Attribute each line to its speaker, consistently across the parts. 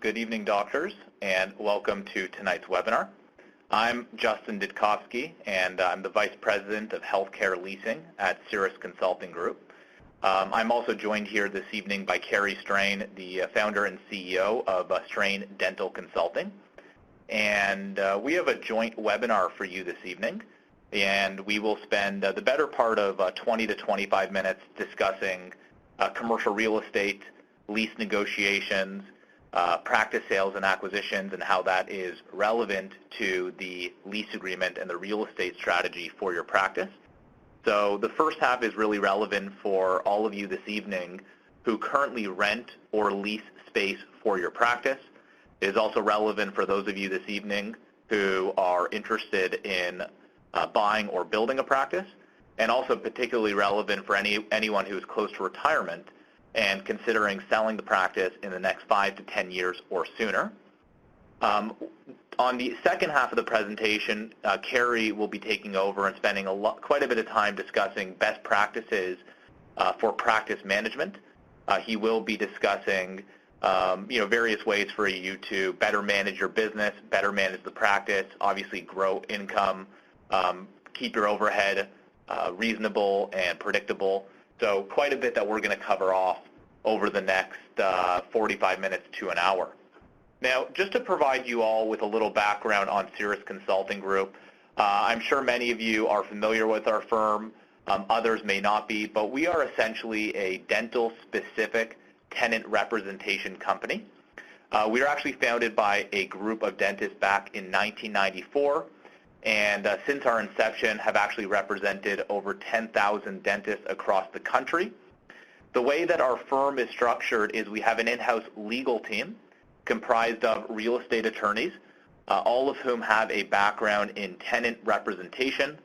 Speaker 1: good evening, doctors, and welcome to tonight's webinar. I'm Justin Ditkofsky, and I'm the Vice President of Healthcare Leasing at Cirrus Consulting Group. I'm also joined here this evening by Kerry Straine, the founder and CEO of Straine Consulting. And we have a joint webinar for you this evening, and we will spend the better part of 20 to 25 minutes discussing commercial real estate, lease negotiations, practice sales and acquisitions, and how that is relevant to the lease agreement and the real estate strategy for your practice. So the first half is really relevant for all of you this evening who currently rent or lease space for your practice. It is also relevant for those of you this evening who are interested in buying or building a practice, and also particularly relevant for anyone who is close to retirement and considering selling the practice in the next 5 to 10 years or sooner. On the second half of the presentation, Kerry will be taking over and spending quite a bit of time discussing best practices for practice management. He will be discussing various ways for you to better manage your business, better manage the practice, obviously grow income, keep your overhead reasonable and predictable. So quite a bit that we're going to cover off over the next 45 minutes to an hour. Now, just to provide you all with a little background on Cirrus Consulting Group, I'm sure many of you are familiar with our firm. Others may not be, but we are essentially a dental-specific tenant representation company. We were actually founded by a group of dentists back in 1994. And since our inception have actually represented over 10,000 dentists across the country. The way that our firm is structured is we have an in-house legal team comprised of real estate attorneys, all of whom have a background in tenant representation,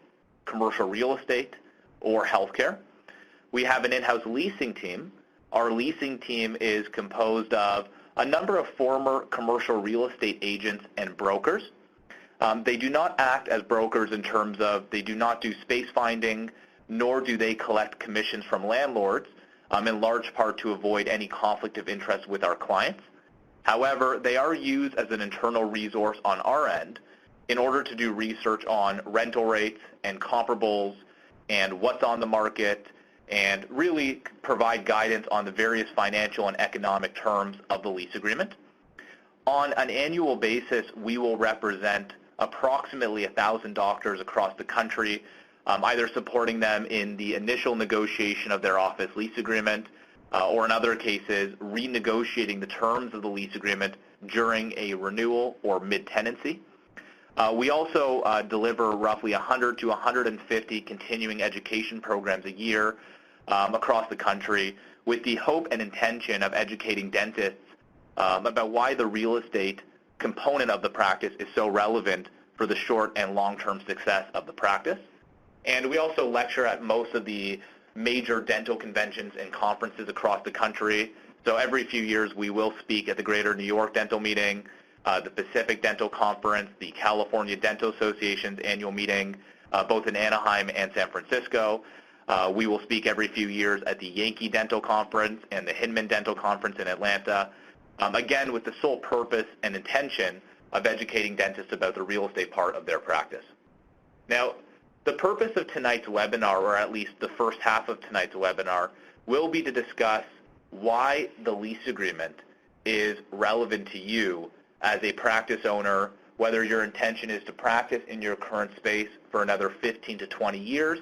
Speaker 1: commercial real estate, or healthcare. We have an in-house leasing team. Our leasing team is composed of a number of former commercial real estate agents and brokers. They do not act as brokers in terms of they do not do space finding, nor do they collect commissions from landlords, in large part to avoid any conflict of interest with our clients. However, they are used as an internal resource on our end in order to do research on rental rates and comparables and what's on the market, and really provide guidance on the various financial and economic terms of the lease agreement. On an annual basis, we will represent approximately 1,000 doctors across the country, either supporting them in the initial negotiation of their office lease agreement, or in other cases, renegotiating the terms of the lease agreement during a renewal or mid-tenancy. We also deliver roughly 100 to 150 continuing education programs a year across the country, with the hope and intention of educating dentists about why the real estate component of the practice is so relevant for the short and long-term success of the practice. And we also lecture at most of the major dental conventions and conferences across the country. So every few years we will speak at the Greater New York Dental Meeting, the Pacific Dental Conference, the California Dental Association's annual meeting, both in Anaheim and San Francisco. We will speak every few years at the Yankee Dental Conference and the Hinman Dental Conference in Atlanta. Again, with the sole purpose and intention of educating dentists about the real estate part of their practice. Now, the purpose of tonight's webinar, or at least the first half of tonight's webinar, will be to discuss why the lease agreement is relevant to you as a practice owner, whether your intention is to practice in your current space for another 15 to 20 years,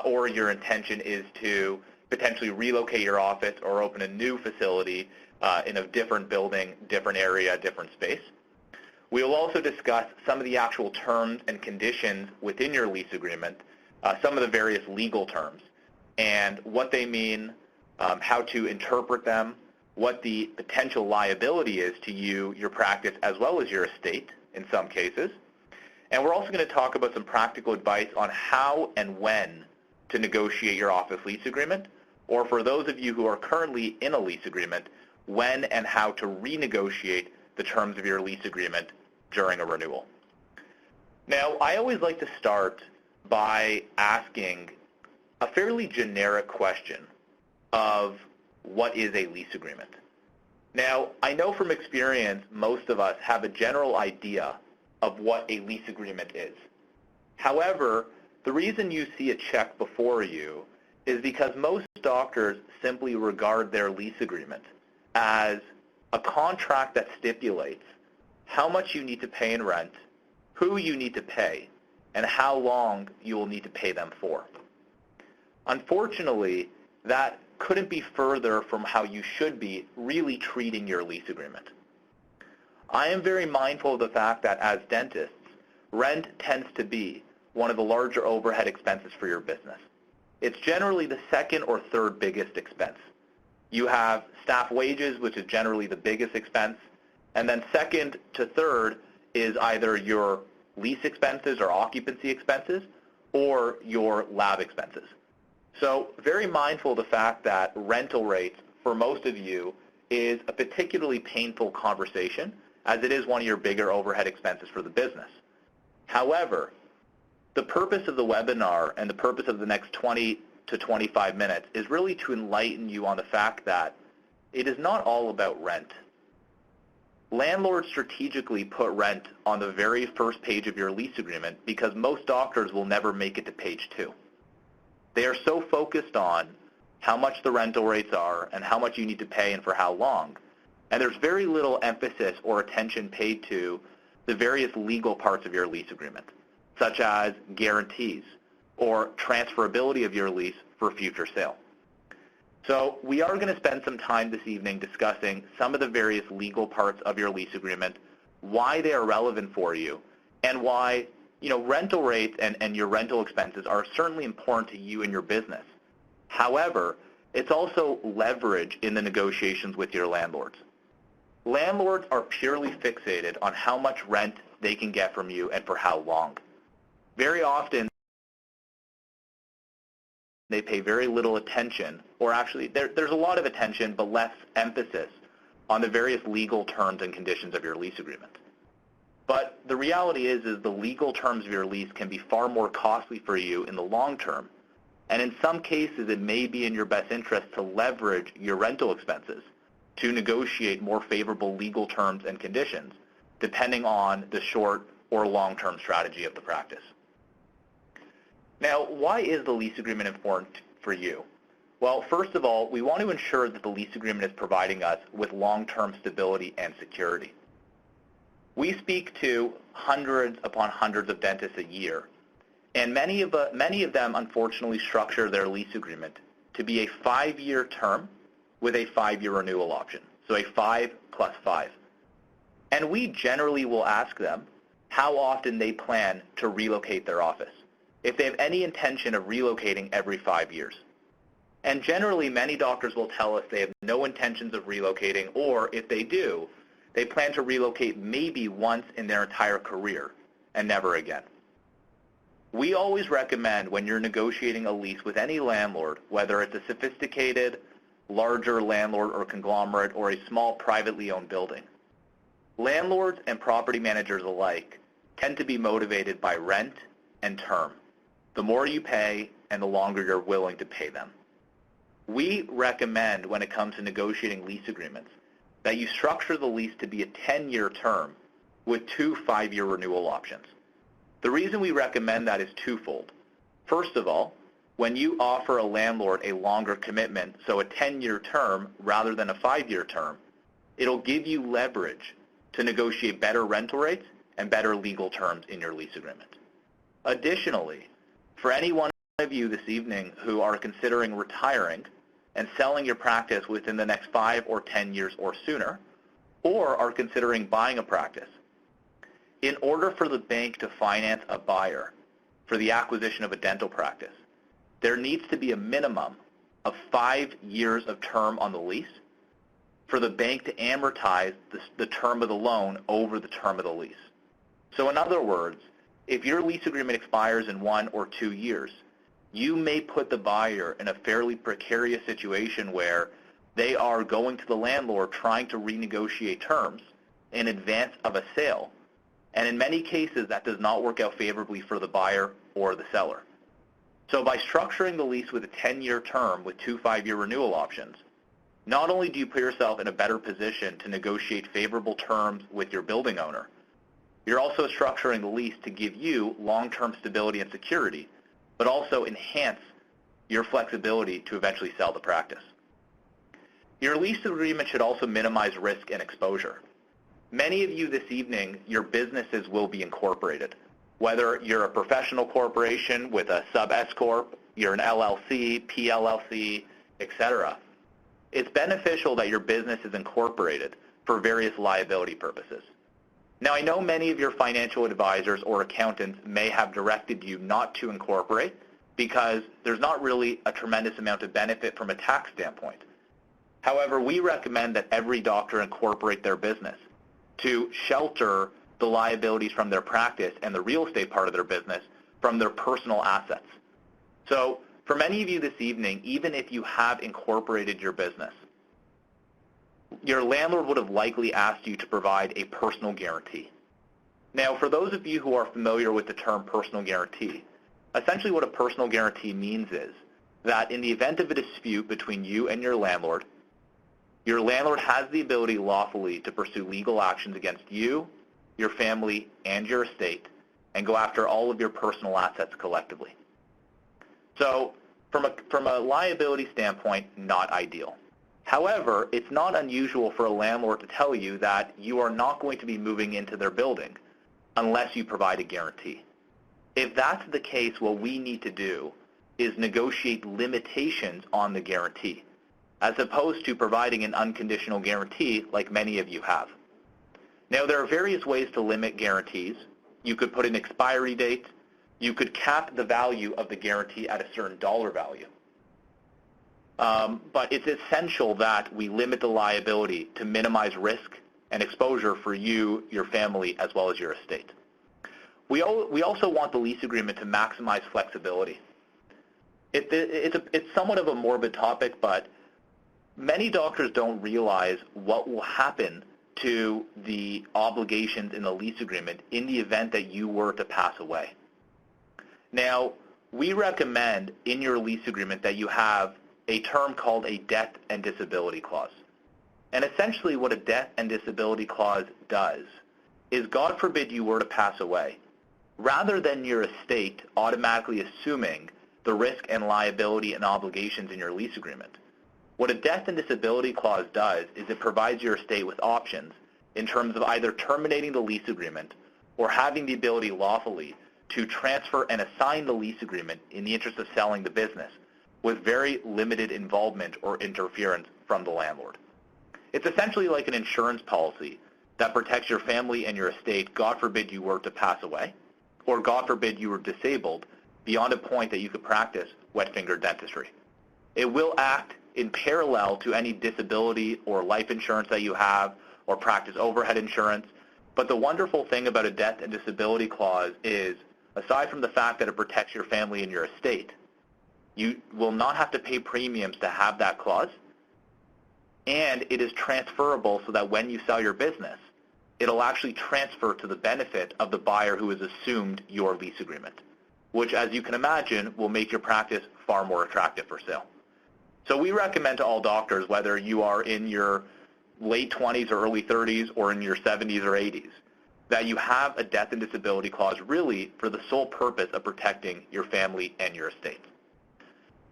Speaker 1: or your intention is to potentially relocate your office or open a new facility in a different building, different area, different space. We will also discuss some of the actual terms and conditions within your lease agreement, some of the various legal terms, and what they mean, how to interpret them, what the potential liability is to you, your practice, as well as your estate in some cases. And we're also going to talk about some practical advice on how and when to negotiate your office lease agreement, or for those of you who are currently in a lease agreement, when and how to renegotiate the terms of your lease agreement during a renewal. Now, I always like to start by asking a fairly generic question of what is a lease agreement? Now, I know from experience most of us have a general idea of what a lease agreement is. However, the reason you see a check before you is because most doctors simply regard their lease agreement as a contract that stipulates how much you need to pay in rent, who you need to pay, and how long you will need to pay them for. Unfortunately, that couldn't be further from how you should be really treating your lease agreement. I am very mindful of the fact that as dentists, rent tends to be one of the larger overhead expenses for your business. It's generally the second or third biggest expense. You have staff wages, which is generally the biggest expense, and then second to third is either your lease expenses or occupancy expenses or your lab expenses. So very mindful of the fact that rental rates for most of you is a particularly painful conversation, as it is one of your bigger overhead expenses for the business. However, the purpose of the webinar and the purpose of the next 20 to 25 minutes is really to enlighten you on the fact that it is not all about rent. Landlords strategically put rent on the very first page of your lease agreement because most doctors will never make it to page 2. They are so focused on how much the rental rates are and how much you need to pay and for how long. And there's very little emphasis or attention paid to the various legal parts of your lease agreement, such as guarantees or transferability of your lease for future sale. So we are going to spend some time this evening discussing some of the various legal parts of your lease agreement, why they are relevant for you, and why rental rates and your rental expenses are certainly important to you and your business. However, it's also leverage in the negotiations with your landlords. Landlords are purely fixated on how much rent they can get from you and for how long. Very often, they pay very little attention, or actually there's a lot of attention but less emphasis on the various legal terms and conditions of your lease agreement. But the reality is the legal terms of your lease can be far more costly for you in the long term. And in some cases, it may be in your best interest to leverage your rental expenses to negotiate more favorable legal terms and conditions, depending on the short or long-term strategy of the practice. Now, why is the lease agreement important for you? Well, first of all, we want to ensure that the lease agreement is providing us with long-term stability and security. We speak to hundreds upon hundreds of dentists a year, and many of them unfortunately structure their lease agreement to be a 5-year term with a 5-year renewal option, so a 5 plus 5. And we generally will ask them how often they plan to relocate their office, if they have any intention of relocating every 5 years. And generally, many doctors will tell us they have no intentions of relocating, or if they do, they plan to relocate maybe once in their entire career and never again. We always recommend when you're negotiating a lease with any landlord, whether it's a sophisticated, larger landlord or conglomerate or a small privately owned building, landlords and property managers alike tend to be motivated by rent and term. The more you pay and the longer you're willing to pay them. We recommend when it comes to negotiating lease agreements that you structure the lease to be a 10-year term with 2 5-year renewal options. The reason we recommend that is twofold. First of all, when you offer a landlord a longer commitment, so a 10-year term rather than a 5-year term, it'll give you leverage to negotiate better rental rates and better legal terms in your lease agreement. Additionally, for any one of you this evening who are considering retiring and selling your practice within the next 5 or 10 years or sooner, or are considering buying a practice, in order for the bank to finance a buyer for the acquisition of a dental practice, there needs to be a minimum of 5 years of term on the lease for the bank to amortize the term of the loan over the term of the lease. So in other words, if your lease agreement expires in 1 or 2 years, you may put the buyer in a fairly precarious situation where they are going to the landlord trying to renegotiate terms in advance of a sale. And in many cases, that does not work out favorably for the buyer or the seller. So by structuring the lease with a 10-year term with 2 5-year renewal options, not only do you put yourself in a better position to negotiate favorable terms with your building owner, you're also structuring the lease to give you long-term stability and security, but also enhance your flexibility to eventually sell the practice. Your lease agreement should also minimize risk and exposure. Many of you this evening, your businesses will be incorporated. Whether you're a professional corporation with a sub-S Corp, you're an LLC, PLLC, etc. It's beneficial that your business is incorporated for various liability purposes. Now, I know many of your financial advisors or accountants may have directed you not to incorporate because there's not really a tremendous amount of benefit from a tax standpoint. However, we recommend that every doctor incorporate their business to shelter the liabilities from their practice and the real estate part of their business from their personal assets. So for many of you this evening, even if you have incorporated your business, your landlord would have likely asked you to provide a personal guarantee. Now, for those of you who are familiar with the term personal guarantee, essentially what a personal guarantee means is that in the event of a dispute between you and your landlord has the ability lawfully to pursue legal actions against you, your family, and your estate, and go after all of your personal assets collectively. So from a liability standpoint, not ideal. However, it's not unusual for a landlord to tell you that you are not going to be moving into their building unless you provide a guarantee. If that's the case, what we need to do is negotiate limitations on the guarantee, as opposed to providing an unconditional guarantee like many of you have. Now, there are various ways to limit guarantees. You could put an expiry date. You could cap the value of the guarantee at a certain dollar value. But it's essential that we limit the liability to minimize risk and exposure for you, your family, as well as your estate. We also want the lease agreement to maximize flexibility. It's somewhat of a morbid topic, but many doctors don't realize what will happen to the obligations in the lease agreement in the event that you were to pass away. Now, we recommend in your lease agreement that you have a term called a death and disability clause. And essentially what a death and disability clause does is, God forbid you were to pass away, rather than your estate automatically assuming the risk and liability and obligations in your lease agreement, what a death and disability clause does is it provides your estate with options in terms of either terminating the lease agreement or having the ability lawfully to transfer and assign the lease agreement in the interest of selling the business with very limited involvement or interference from the landlord. It's essentially like an insurance policy that protects your family and your estate, God forbid you were to pass away, or God forbid you were disabled beyond a point that you could practice wet finger dentistry. It will act in parallel to any disability or life insurance that you have or practice overhead insurance. But the wonderful thing about a death and disability clause is, aside from the fact that it protects your family and your estate, you will not have to pay premiums to have that clause, and it is transferable so that when you sell your business, it'll actually transfer to the benefit of the buyer who has assumed your lease agreement, which, as you can imagine, will make your practice far more attractive for sale. So we recommend to all doctors, whether you are in your late 20s or early 30s or in your 70s or 80s, that you have a death and disability clause really for the sole purpose of protecting your family and your estate.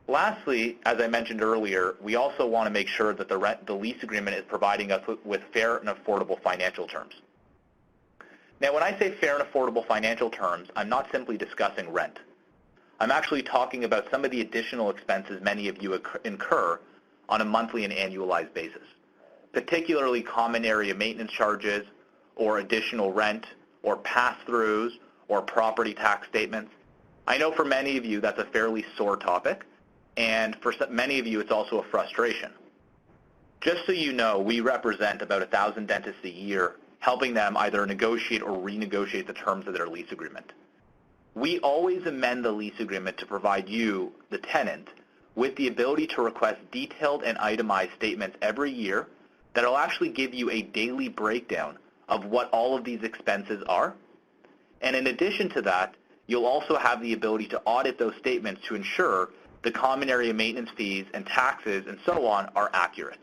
Speaker 1: Lastly, as I mentioned earlier, we also want to make sure that the lease agreement is providing us with fair and affordable financial terms. Now, when I say fair and affordable financial terms, I'm not simply discussing rent. I'm actually talking about some of the additional expenses many of you incur on a monthly and annualized basis, particularly common area maintenance charges or additional rent or pass-throughs or property tax statements. I know for many of you that's a fairly sore topic, and for many of you it's also a frustration. Just so you know, we represent about 1,000 dentists a year, helping them either negotiate or renegotiate the terms of their lease agreement. We always amend the lease agreement to provide you, the tenant, with the ability to request detailed and itemized statements every year that will actually give you a daily breakdown of what all of these expenses are. And in addition to that, you'll also have the ability to audit those statements to ensure the common area maintenance fees and taxes and so on are accurate.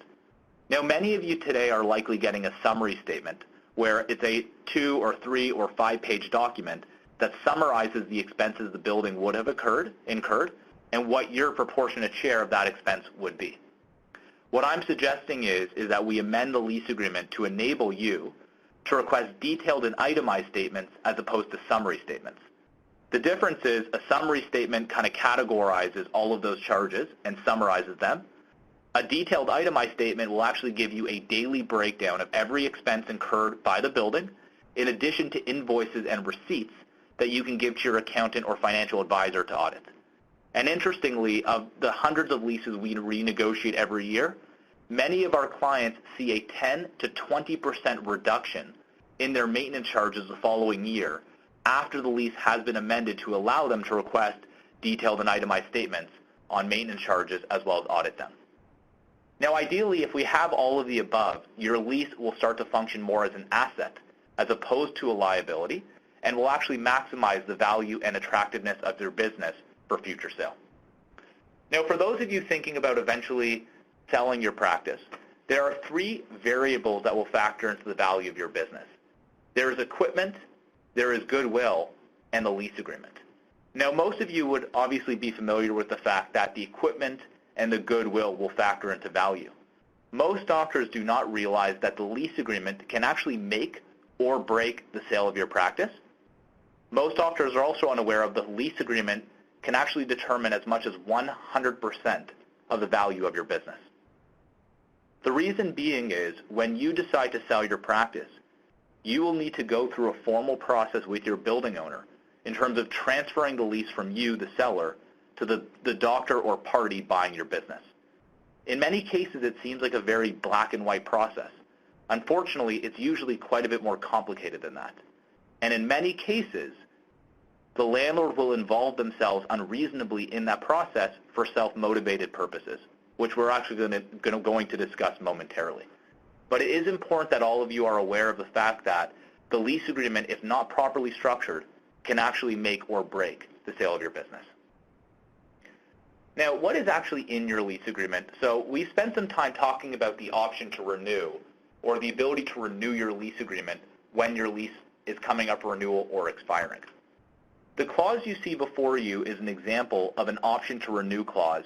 Speaker 1: Now, many of you today are likely getting a summary statement where it's a 2 or 3 or 5-page document that summarizes the expenses the building would have incurred, and what your proportionate share of that expense would be. What I'm suggesting is that we amend the lease agreement to enable you to request detailed and itemized statements as opposed to summary statements. The difference is a summary statement kind of categorizes all of those charges and summarizes them. A detailed itemized statement will actually give you a daily breakdown of every expense incurred by the building, in addition to invoices and receipts that you can give to your accountant or financial advisor to audit. And interestingly, of the hundreds of leases we renegotiate every year, many of our clients see a 10 to 20% reduction in their maintenance charges the following year after the lease has been amended to allow them to request detailed and itemized statements on maintenance charges as well as audit them. Now, ideally, if we have all of the above, your lease will start to function more as an asset as opposed to a liability, and will actually maximize the value and attractiveness of your business for future sale. Now, for those of you thinking about eventually selling your practice, there are 3 variables that will factor into the value of your business. There is equipment, there is goodwill, and the lease agreement. Now, most of you would obviously be familiar with the fact that the equipment and the goodwill will factor into value. Most doctors do not realize that the lease agreement can actually make or break the sale of your practice. Most doctors are also unaware of the lease agreement can actually determine as much as 100% of the value of your business. The reason being is when you decide to sell your practice, you will need to go through a formal process with your building owner in terms of transferring the lease from you, the seller, to the doctor or party buying your business. In many cases, it seems like a very black and white process. Unfortunately, it's usually quite a bit more complicated than that. And in many cases, the landlord will involve themselves unreasonably in that process for self-motivated purposes, which we're actually going to discuss momentarily. But it is important that all of you are aware of the fact that the lease agreement, if not properly structured, can actually make or break the sale of your business. Now, what is actually in your lease agreement? So we spent some time talking about the option to renew, or the ability to renew your lease agreement when your lease is coming up for renewal or expiring. The clause you see before you is an example of an option to renew clause.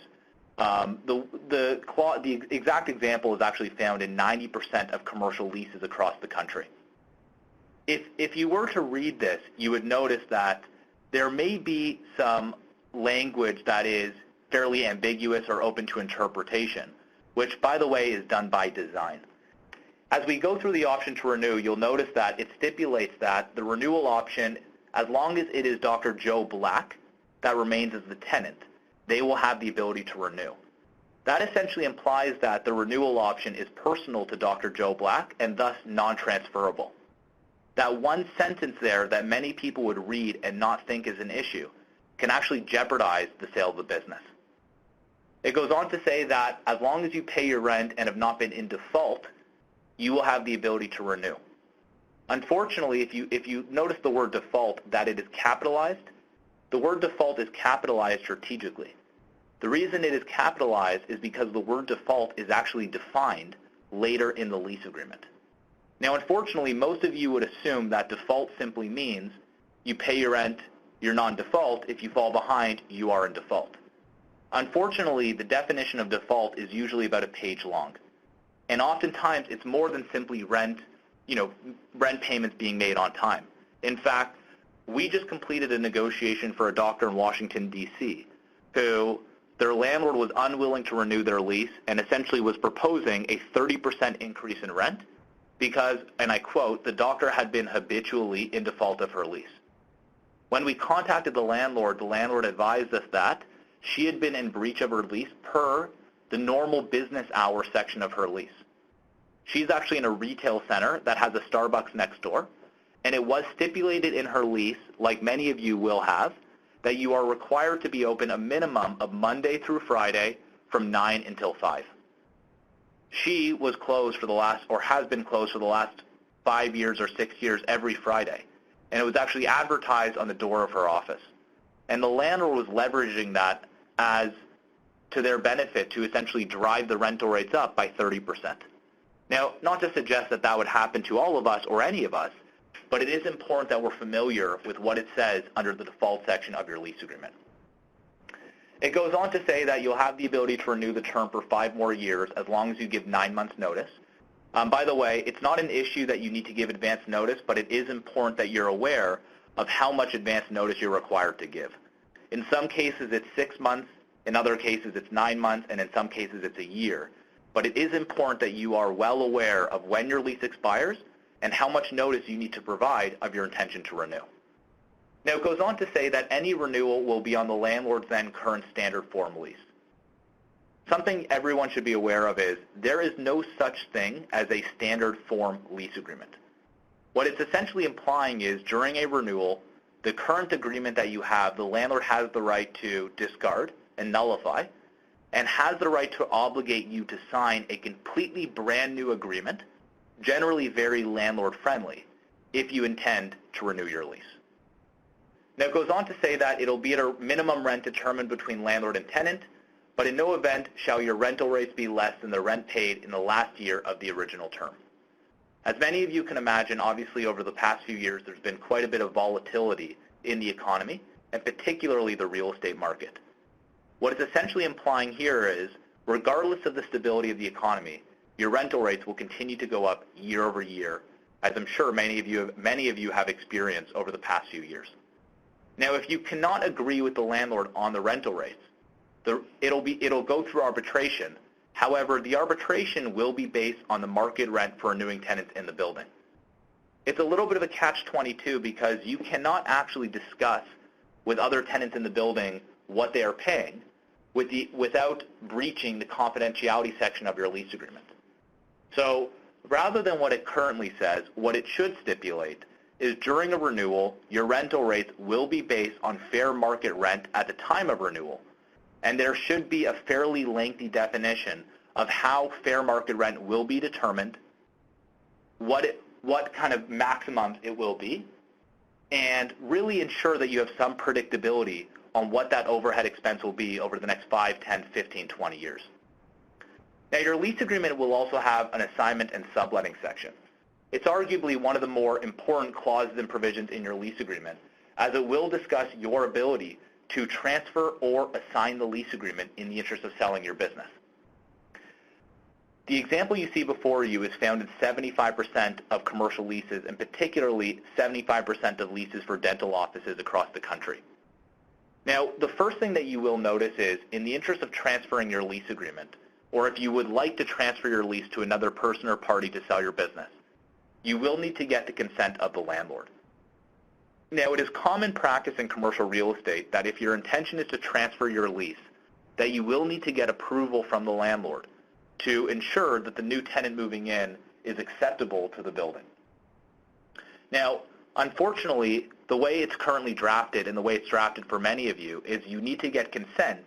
Speaker 1: The exact example is actually found in 90% of commercial leases across the country. If you were to read this, you would notice that there may be some language that is fairly ambiguous or open to interpretation, which, by the way, is done by design. As we go through the option to renew, you'll notice that it stipulates that the renewal option, as long as it is Dr. Joe Black that remains as the tenant, they will have the ability to renew. That essentially implies that the renewal option is personal to Dr. Joe Black and thus non-transferable. That one sentence there that many people would read and not think is an issue can actually jeopardize the sale of the business. It goes on to say that as long as you pay your rent and have not been in default, you will have the ability to renew. Unfortunately, if you notice the word default, that it is capitalized, the word default is capitalized strategically. The reason it is capitalized is because the word default is actually defined later in the lease agreement. Now, unfortunately, most of you would assume that default simply means you pay your rent, you're non-default. If you fall behind, you are in default. Unfortunately, the definition of default is usually about a page long. And oftentimes, it's more than simply rent payments being made on time. In fact, we just completed a negotiation for a doctor in Washington, D.C., who their landlord was unwilling to renew their lease and essentially was proposing a 30% increase in rent because, and I quote, the doctor had been habitually in default of her lease. When we contacted the landlord advised us that she had been in breach of her lease per the normal business hour section of her lease. She's actually in a retail center that has a Starbucks next door, and it was stipulated in her lease, like many of you will have, that you are required to be open a minimum of Monday through Friday from 9 until 5. She was closed for the last, or has been closed for the last 5 years or 6 years every Friday, and it was actually advertised on the door of her office. And the landlord was leveraging that as to their benefit to essentially drive the rental rates up by 30%. Now, not to suggest that that would happen to all of us or any of us, but it is important that we're familiar with what it says under the default section of your lease agreement. It goes on to say that you'll have the ability to renew the term for 5 more years as long as you give 9 months notice. By the way, it's not an issue that you need to give advance notice, but it is important that you're aware of how much advance notice you're required to give. In some cases, it's 6 months. In other cases, it's 9 months, and in some cases, it's a year. But it is important that you are well aware of when your lease expires and how much notice you need to provide of your intention to renew. Now, it goes on to say that any renewal will be on the landlord's then current standard form lease. Something everyone should be aware of is there is no such thing as a standard form lease agreement. What it's essentially implying is during a renewal, the current agreement that you have, the landlord has the right to discard and nullify, and has the right to obligate you to sign a completely brand new agreement, generally very landlord-friendly, if you intend to renew your lease. Now, it goes on to say that it'll be at a minimum rent determined between landlord and tenant, but in no event shall your rental rates be less than the rent paid in the last year of the original term. As many of you can imagine, obviously over the past few years, there's been quite a bit of volatility in the economy, and particularly the real estate market. What it's essentially implying here is, regardless of the stability of the economy, your rental rates will continue to go up year over year, as I'm sure many of you have experienced over the past few years. Now, if you cannot agree with the landlord on the rental rates, it'll go through arbitration. However, the arbitration will be based on the market rent for renewing tenants in the building. It's a little bit of a catch-22 because you cannot actually discuss with other tenants in the building what they are paying without breaching the confidentiality section of your lease agreement. So rather than what it currently says, what it should stipulate is during a renewal, your rental rates will be based on fair market rent at the time of renewal. And there should be a fairly lengthy definition of how fair market rent will be determined, what kind of maximums it will be, and really ensure that you have some predictability on what that overhead expense will be over the next 5, 10, 15, 20 years. Now, your lease agreement will also have an assignment and subletting section. It's arguably one of the more important clauses and provisions in your lease agreement, as it will discuss your ability to transfer or assign the lease agreement in the interest of selling your business. The example you see before you is found in 75% of commercial leases, and particularly 75% of leases for dental offices across the country. Now, the first thing that you will notice is, in the interest of transferring your lease agreement, or if you would like to transfer your lease to another person or party to sell your business, you will need to get the consent of the landlord. Now, it is common practice in commercial real estate that if your intention is to transfer your lease, that you will need to get approval from the landlord to ensure that the new tenant moving in is acceptable to the building. Now, unfortunately, the way it's currently drafted and the way it's drafted for many of you is you need to get consent.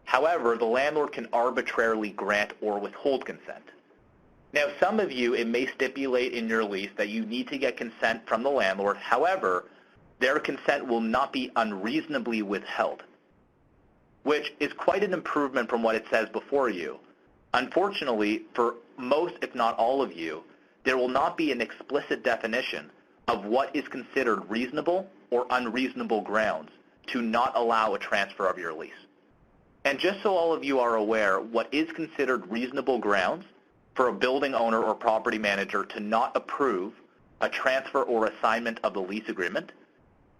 Speaker 1: However, the landlord can arbitrarily grant or withhold consent. Now, some of you, it may stipulate in your lease that you need to get consent from the landlord. However, their consent will not be unreasonably withheld, which is quite an improvement from what it says before you. Unfortunately, for most, if not all of you, there will not be an explicit definition of what is considered reasonable or unreasonable grounds to not allow a transfer of your lease. And just so all of you are aware, what is considered reasonable grounds for a building owner or property manager to not approve a transfer or assignment of the lease agreement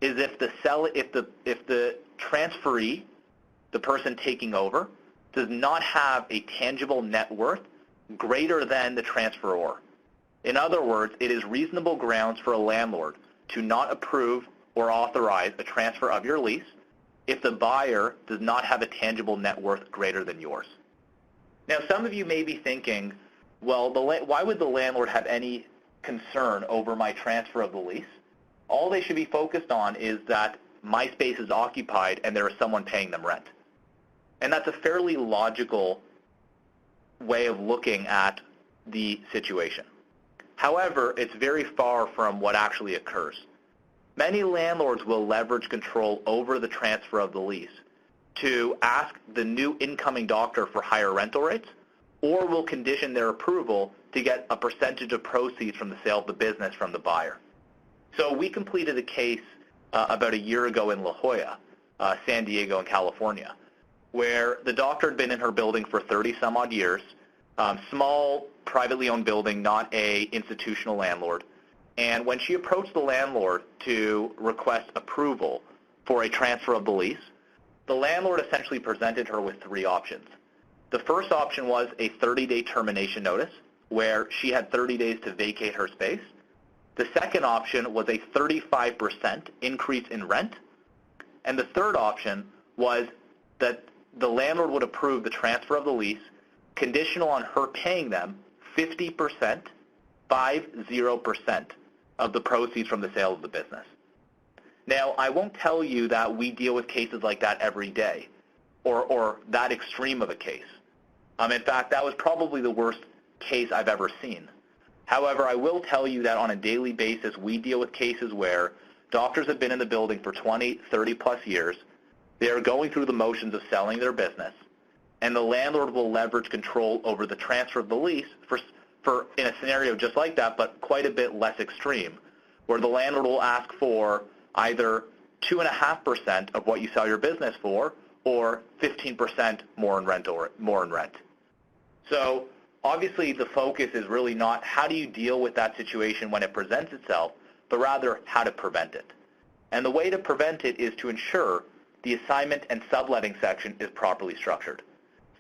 Speaker 1: is if the transferee, the person taking over, does not have a tangible net worth greater than the transferor. In other words, it is reasonable grounds for a landlord to not approve or authorize a transfer of your lease if the buyer does not have a tangible net worth greater than yours. Now, some of you may be thinking, well, why would the landlord have any concern over my transfer of the lease? All they should be focused on is that my space is occupied and there is someone paying them rent. And that's a fairly logical way of looking at the situation. However, it's very far from what actually occurs. Many landlords will leverage control over the transfer of the lease to ask the new incoming doctor for higher rental rates, or will condition their approval to get a percentage of proceeds from the sale of the business from the buyer. So we completed a case about a year ago in La Jolla, San Diego and California, where the doctor had been in her building for 30 some odd years, small privately owned building, not a institutional landlord. And when she approached the landlord to request approval for a transfer of the lease, the landlord essentially presented her with three options. The first option was a 30-day termination notice, where she had 30 days to vacate her space. The second option was a 35% increase in rent. And the third option was that the landlord would approve the transfer of the lease conditional on her paying them 50%, 50%, of the proceeds from the sale of the business. Now, I won't tell you that we deal with cases like that every day, or that extreme of a case. In fact, that was probably the worst case I've ever seen. However, I will tell you that on a daily basis, we deal with cases where doctors have been in the building for 20, 30 plus years. They are going through the motions of selling their business, and the landlord will leverage control over the transfer of the lease for in a scenario just like that, but quite a bit less extreme, where the landlord will ask for either 2.5% of what you sell your business for, or 15% more in rent. So obviously the focus is really not how do you deal with that situation when it presents itself, but rather how to prevent it. And the way to prevent it is to ensure the assignment and subletting section is properly structured.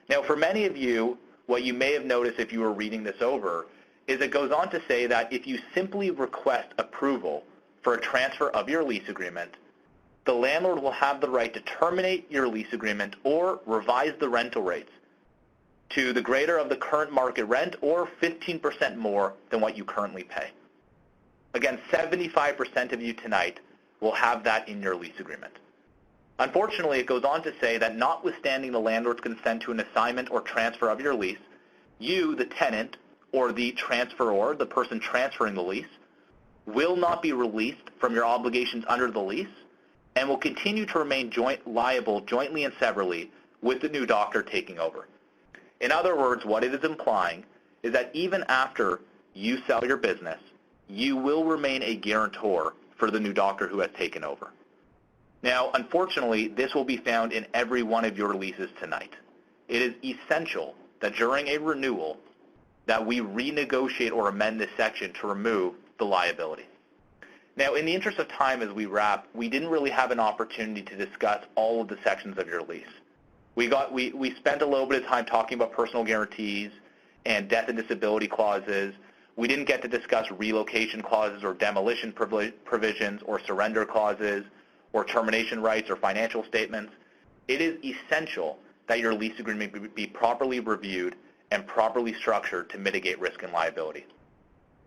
Speaker 1: Now, for many of you, what you may have noticed if you were reading this over is it goes on to say that if you simply request approval for a transfer of your lease agreement, the landlord will have the right to terminate your lease agreement or revise the rental rates to the greater of the current market rent or 15% more than what you currently pay. Again, 75% of you tonight will have that in your lease agreement. Unfortunately, it goes on to say that notwithstanding the landlord's consent to an assignment or transfer of your lease, you, the tenant, or the transferor, the person transferring the lease, will not be released from your obligations under the lease and will continue to remain liable jointly and severally with the new doctor taking over. In other words, what it is implying is that even after you sell your business, you will remain a guarantor for the new doctor who has taken over. Now, unfortunately, this will be found in every one of your leases tonight. It is essential that during a renewal that we renegotiate or amend this section to remove the liability. Now, in the interest of time as we wrap, we didn't really have an opportunity to discuss all of the sections of your lease. We spent a little bit of time talking about personal guarantees and death and disability clauses. We didn't get to discuss relocation clauses or demolition provisions or surrender clauses or termination rights or financial statements. It is essential that your lease agreement be properly reviewed and properly structured to mitigate risk and liability.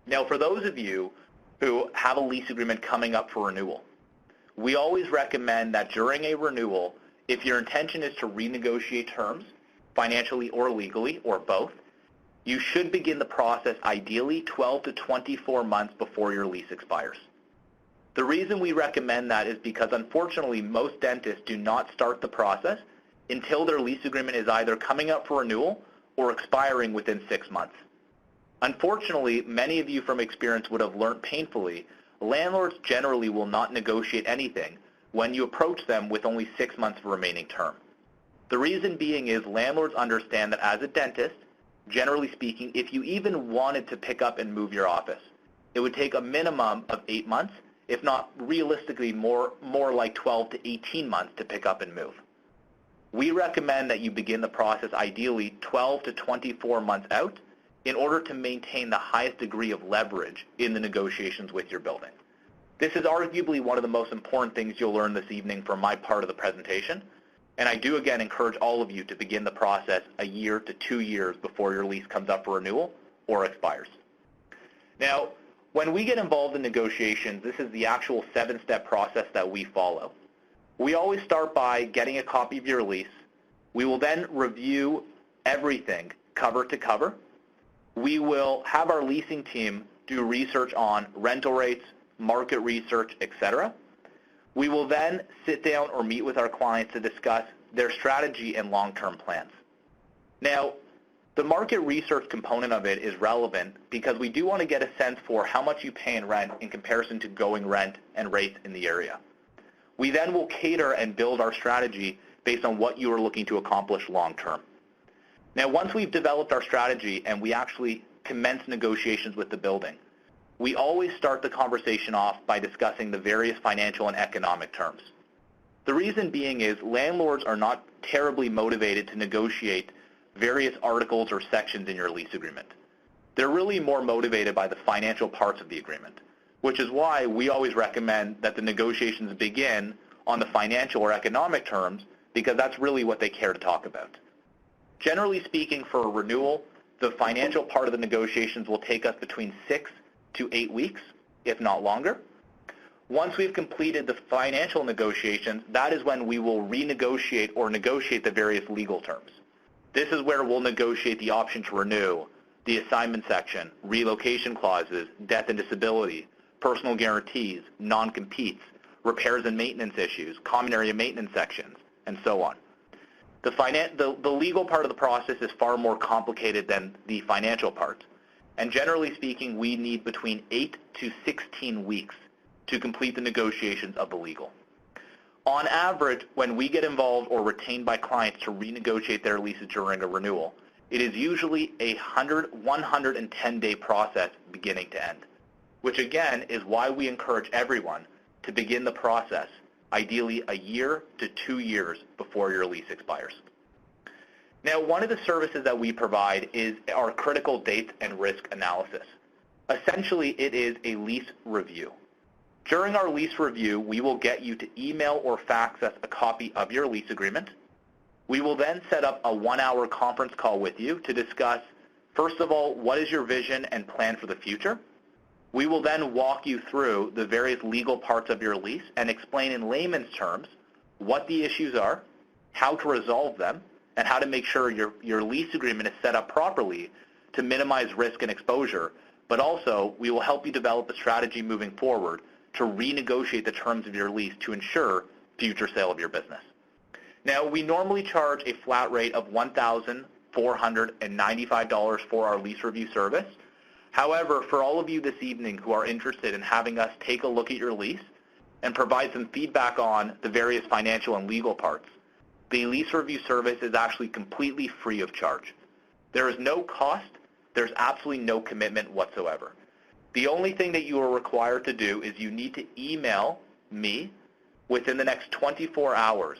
Speaker 1: Now, for those of you who have a lease agreement coming up for renewal, we always recommend that during a renewal, if your intention is to renegotiate terms, financially or legally, or both, you should begin the process ideally 12 to 24 months before your lease expires. The reason we recommend that is because, unfortunately, most dentists do not start the process until their lease agreement is either coming up for renewal or expiring within 6 months. Unfortunately, many of you from experience would have learned painfully, landlords generally will not negotiate anything when you approach them with only 6 months of remaining term. The reason being is landlords understand that as a dentist, generally speaking, if you even wanted to pick up and move your office, it would take a minimum of 8 months, if not realistically more like 12 to 18 months to pick up and move. We recommend that you begin the process ideally 12 to 24 months out in order to maintain the highest degree of leverage in the negotiations with your building. This is arguably one of the most important things you'll learn this evening from my part of the presentation, and I do again encourage all of you to begin the process a year to 2 years before your lease comes up for renewal or expires. Now, when we get involved in negotiations, this is the actual 7-step process that we follow. We always start by getting a copy of your lease. We will then review everything cover to cover. We will have our leasing team do research on rental rates, market research, etc. We will then sit down or meet with our clients to discuss their strategy and long-term plans. Now, The market research component of it is relevant because we do want to get a sense for how much you pay in rent in comparison to going rent and rates in the area. We then will cater and build our strategy based on what you are looking to accomplish long term. Now, once we've developed our strategy and we actually commence negotiations with the building, we always start the conversation off by discussing the various financial and economic terms. The reason being is landlords are not terribly motivated to negotiate various articles or sections in your lease agreement. They're really more motivated by the financial parts of the agreement, which is why we always recommend that the negotiations begin on the financial or economic terms, because that's really what they care to talk about. Generally speaking, for a renewal, the financial part of the negotiations will take us between 6 to 8 weeks, if not longer. Once we've completed the financial negotiations, that is when we will renegotiate or negotiate the various legal terms. This is where we'll negotiate the option to renew, the assignment section, relocation clauses, death and disability, personal guarantees, non-competes, repairs and maintenance issues, common area maintenance sections, and so on. The legal part of the process is far more complicated than the financial part. And generally speaking, we need between 8 to 16 weeks to complete the negotiations of the legal. On average, when we get involved or retained by clients to renegotiate their leases during a renewal, it is usually a 110-day process beginning to end, which again is why we encourage everyone to begin the process, ideally a year to 2 years before your lease expires. Now, one of the services that we provide is our critical dates and risk analysis. Essentially, it is a lease review. During our lease review, we will get you to email or fax us a copy of your lease agreement. We will then set up a 1-hour conference call with you to discuss, first of all, what is your vision and plan for the future. We will then walk you through the various legal parts of your lease and explain in layman's terms what the issues are, how to resolve them, and how to make sure your lease agreement is set up properly to minimize risk and exposure, but also we will help you develop a strategy moving forward to renegotiate the terms of your lease to ensure future sale of your business. Now, we normally charge a flat rate of $1,495 for our lease review service. However, for all of you this evening who are interested in having us take a look at your lease and provide some feedback on the various financial and legal parts, the lease review service is actually completely free of charge. There is no cost, there's absolutely no commitment whatsoever. The only thing that you are required to do is you need to email me within the next 24 hours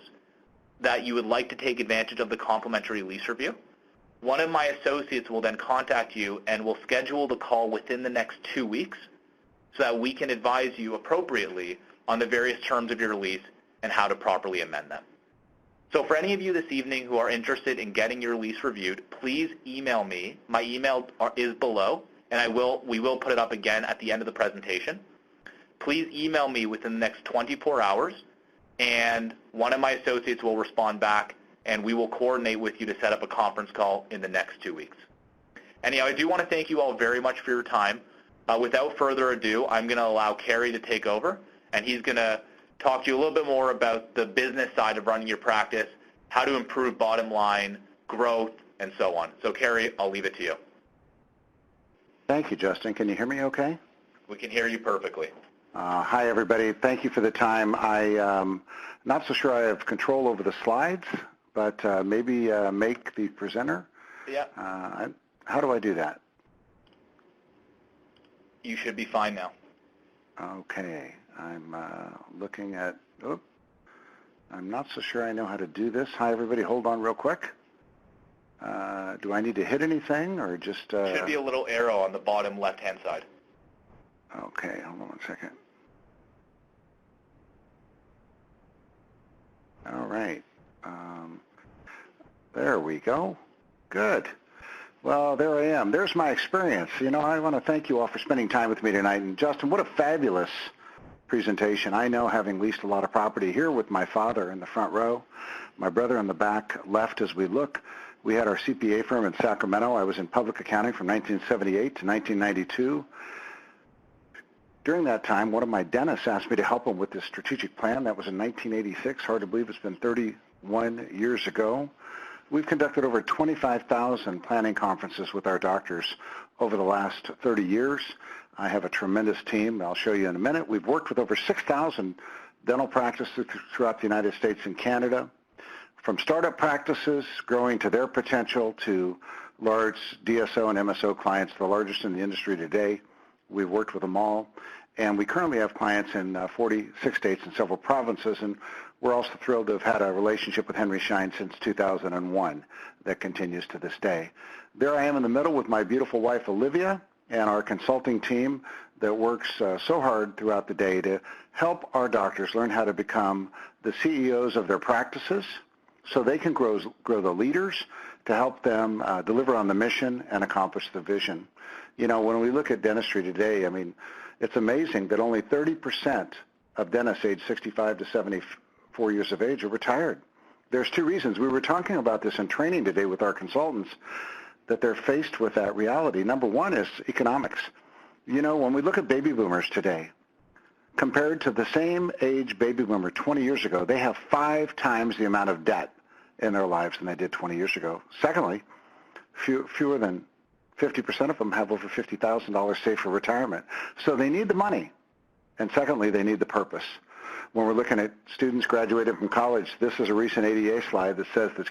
Speaker 1: that you would like to take advantage of the complimentary lease review. One of my associates will then contact you and will schedule the call within the next 2 weeks so that we can advise you appropriately on the various terms of your lease and how to properly amend them. So for any of you this evening who are interested in getting your lease reviewed, please email me. My email is below, and we will put it up again at the end of the presentation. Please email me within the next 24 hours, and one of my associates will respond back, and we will coordinate with you to set up a conference call in the next 2 weeks. Anyhow, I do want to thank you all very much for your time. Without further ado, I'm going to allow Kerry to take over, and he's going to talk to you a little bit more about the business side of running your practice, how to improve bottom line, growth, and so on. So Kerry, I'll leave it to you.
Speaker 2: Thank you, Justin. Can you hear me okay?
Speaker 1: We can hear you perfectly.
Speaker 2: Hi, everybody. Thank you for the time. I'm not so sure I have control over the slides, but maybe make the presenter.
Speaker 1: Yeah.
Speaker 2: How do I do that?
Speaker 1: You should be fine now.
Speaker 2: Okay. I'm looking at, I'm not so sure I know how to do this. Hi, everybody. Hold on real quick. Do I need to hit anything or just...
Speaker 1: Should be a little arrow on the bottom left-hand side.
Speaker 2: Okay, hold on one second. All right. There we go. Good. Well, there I am. There's my experience. You know, I want to thank you all for spending time with me tonight. And Justin, what a fabulous presentation. I know, having leased a lot of property here with my father in the front row, my brother in the back left as we look. We had our CPA firm in Sacramento. I was in public accounting from 1978 to 1992. During that time, one of my dentists asked me to help him with this strategic plan. That was in 1986. Hard to believe it's been 31 years ago. We've conducted over 25,000 planning conferences with our doctors over the last 30 years. I have a tremendous team. I'll show you in a minute. We've worked with over 6,000 dental practices throughout the United States and Canada, from startup practices growing to their potential to large DSO and MSO clients, the largest in the industry today. We've worked with them all, and we currently have clients in 46 states and several provinces, and we're also thrilled to have had a relationship with Henry Schein since 2001 that continues to this day. There I am in the middle with my beautiful wife, Olivia, and our consulting team that works so hard throughout the day to help our doctors learn how to become the CEOs of their practices so they can grow the leaders to help them deliver on the mission and accomplish the vision. You know, when we look at dentistry today, I mean, it's amazing that only 30% of dentists aged 65 to 74 years of age are retired. There's two reasons. We were talking about this in training today with our consultants, that they're faced with that reality. Number one is economics. You know, when we look at baby boomers today, compared to the same age baby boomer 20 years ago, they have 5 times the amount of debt in their lives than they did 20 years ago. Secondly, fewer than 50% of them have over $50,000 saved for retirement. So they need the money. And secondly, they need the purpose. When we're looking at students graduating from college, this is a recent ADA slide that says that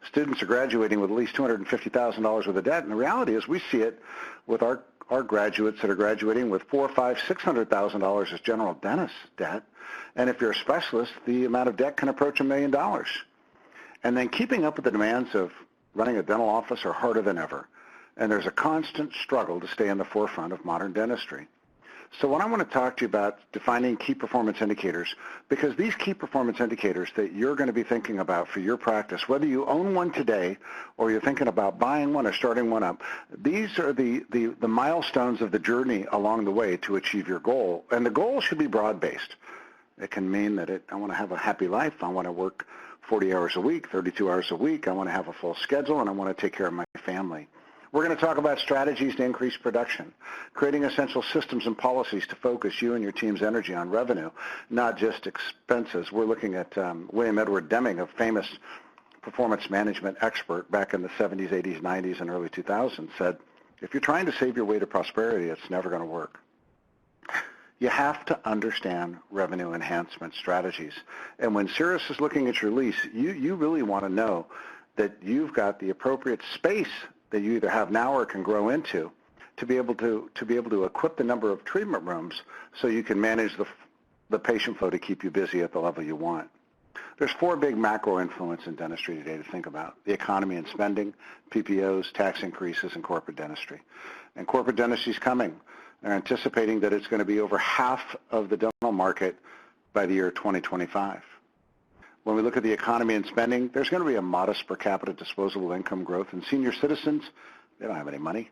Speaker 2: students are graduating with at least $250,000 worth of debt. And the reality is we see it with our graduates that are graduating with $400,000, $500,000, $600,000 as general dentist debt. And if you're a specialist, the amount of debt can approach $1 million. And then keeping up with the demands of running a dental office are harder than ever. And there's a constant struggle to stay in the forefront of modern dentistry. So what I want to talk to you about defining key performance indicators, because these key performance indicators that you're going to be thinking about for your practice, whether you own one today or you're thinking about buying one or starting one up, these are the milestones of the journey along the way to achieve your goal. And the goal should be broad-based. It can mean that I want to have a happy life. I want to work 40 hours a week, 32 hours a week. I want to have a full schedule, and I want to take care of my family. We're going to talk about strategies to increase production, creating essential systems and policies to focus you and your team's energy on revenue, not just expenses. We're looking at William Edward Deming, a famous performance management expert back in the 70s, 80s, 90s, and early 2000s, said, if you're trying to save your way to prosperity, it's never going to work. You have to understand revenue enhancement strategies. And when Ciris is looking at your lease, you really want to know that you've got the appropriate space that you either have now or can grow into to be able to equip the number of treatment rooms so you can manage the patient flow to keep you busy at the level you want. There's 4 big macro influences in dentistry today to think about: the economy and spending, PPOs, tax increases, and corporate dentistry. And corporate dentistry is coming. They're anticipating that it's going to be over half of the dental market by the year 2025. When we look at the economy and spending, there's going to be a modest per capita disposable income growth, and senior citizens, they don't have any money.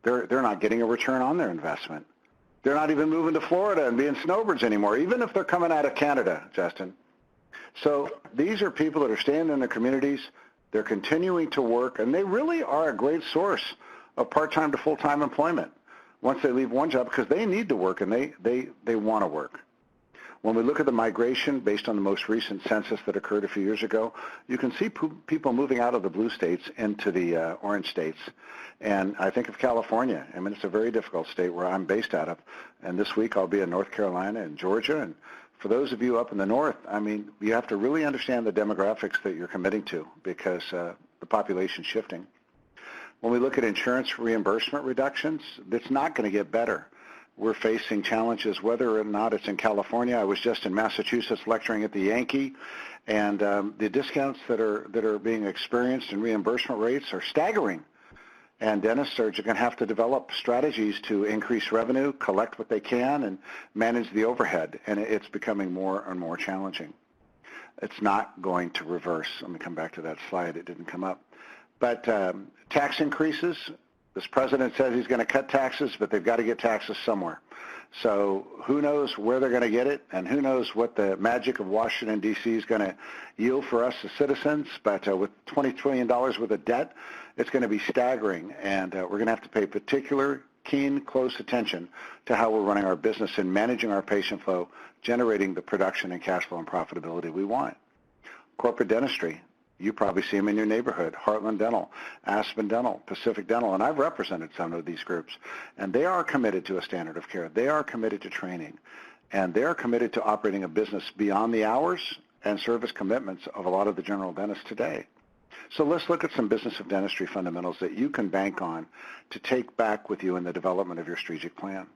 Speaker 2: They're not getting a return on their investment. They're not even moving to Florida and being snowbirds anymore, even if they're coming out of Canada, Justin. So these are people that are staying in their communities. They're continuing to work, and they really are a great source of part-time to full-time employment once they leave one job, because they need to work and they want to work. When we look at the migration based on the most recent census that occurred a few years ago, you can see people moving out of the blue states into the orange states. And I think of California. I mean, it's a very difficult state where I'm based out of. And this week I'll be in North Carolina and Georgia. And for those of you up in the north, I mean, you have to really understand the demographics that you're committing to, because the population's shifting. When we look at insurance reimbursement reductions, it's not going to get better. We're facing challenges whether or not it's in California. I was just in Massachusetts lecturing at the Yankee, and the discounts that are being experienced in reimbursement rates are staggering. And dentists are going to have to develop strategies to increase revenue, collect what they can, and manage the overhead. And it's becoming more and more challenging. It's not going to reverse. Let me come back to that slide. It didn't come up. But tax increases. This president says he's going to cut taxes, but they've got to get taxes somewhere. So who knows where they're going to get it, and who knows what the magic of Washington, D.C. is going to yield for us as citizens. But with $20 trillion worth of debt, it's going to be staggering, and we're going to have to pay particular, keen, close attention to how we're running our business and managing our patient flow, generating the production and cash flow and profitability we want. Corporate dentistry. You probably see them in your neighborhood, Heartland Dental, Aspen Dental, Pacific Dental, and I've represented some of these groups. And they are committed to a standard of care. They are committed to training. And they are committed to operating a business beyond the hours and service commitments of a lot of the general dentists today. So let's look at some business of dentistry fundamentals that you can bank on to take back with you in the development of your strategic plan.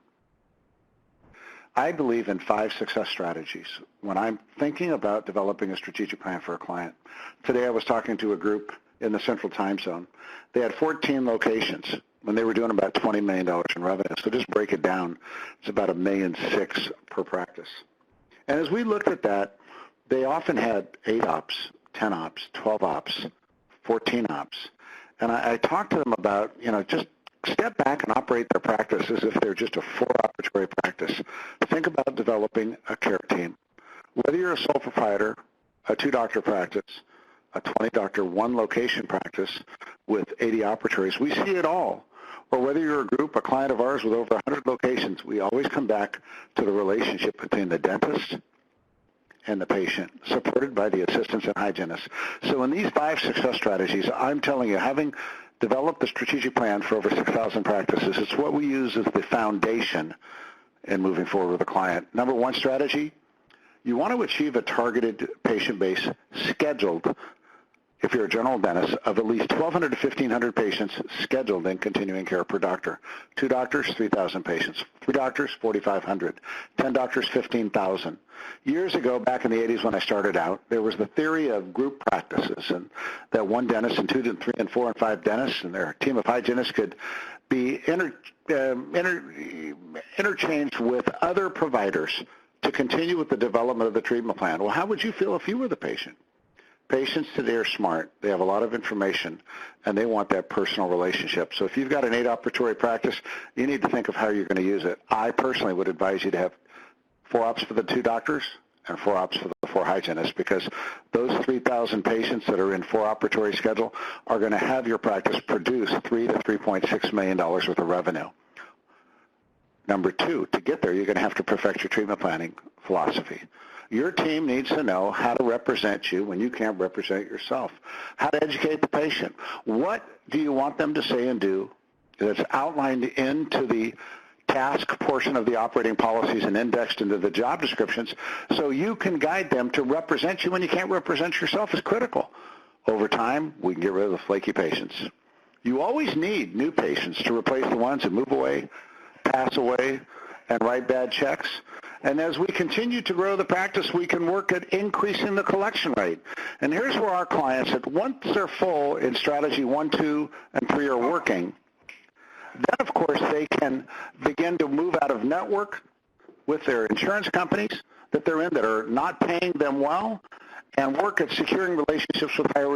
Speaker 2: I believe in 5 success strategies when I'm thinking about developing a strategic plan for a client. Today I was talking to a group in the Central Time Zone. They had 14 locations when they were doing about $20 million in revenue. So just break it down. It's about $1.6 million per practice. And as we looked at that, they often had 8 ops, 10 ops, 12 ops, 14 ops. And I talked to them about, just step back and operate their practice as if they're just a 4-operatory practice. Think about developing a care team. Whether you're a sole proprietor, a 2-doctor practice, a 20-doctor, 1-location practice with 80 operatories, we see it all. Or whether you're a group, a client of ours with over 100 locations, we always come back to the relationship between the dentist and the patient, supported by the assistants and hygienists. So in these 5 success strategies, I'm telling you, having developed the strategic plan for over 6,000 practices, it's what we use as the foundation in moving forward with a client. Number 1 strategy, you want to achieve a targeted patient base scheduled, if you're a general dentist, of at least 1,200 to 1,500 patients scheduled in continuing care per doctor. 2 doctors, 3,000 patients. 3 doctors, 4,500. 10 doctors, 15,000. Years ago, back in the 80s when I started out, there was the theory of group practices, and that 1 dentist and 2 and 3 and 4 and 5 dentists and their team of hygienists could be interchanged with other providers to continue with the development of the treatment plan. Well, how would you feel if you were the patient? Patients today are smart. They have a lot of information, and they want that personal relationship. So if you've got an 8-operatory practice, you need to think of how you're going to use it. I personally would advise you to have 4 ops for the 2 doctors and 4 ops for the 4 hygienists, because those 3,000 patients that are in 4-operatory schedule are going to have your practice produce $3 to $3.6 million worth of revenue. Number 2, to get there, you're going to have to perfect your treatment planning philosophy. Your team needs to know how to represent you when you can't represent yourself, how to educate the patient. What do you want them to say and do that's outlined into the task portion of the operating policies and indexed into the job descriptions so you can guide them to represent you when you can't represent yourself is critical. Over time, we can get rid of the flaky patients. You always need new patients to replace the ones who move away, pass away, and write bad checks. And as we continue to grow the practice, we can work at increasing the collection rate. And here's where our clients, that once they're full in strategy 1, 2, and 3 are working, then of course they can begin to move out of network with their insurance companies that they're in that are not paying them well, and work at securing relationships with higher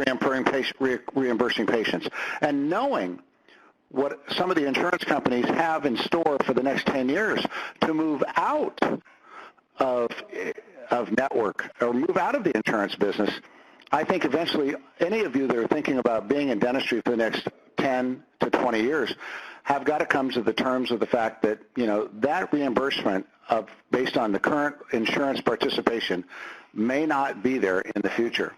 Speaker 2: reimbursing patients. And knowing what some of the insurance companies have in store for the next 10 years to move out of network or move out of the insurance business, I think eventually any of you that are thinking about being in dentistry for the next 10 to 20 years have got to come to the terms of the fact that, that reimbursement based on the current insurance participation may not be there in the future.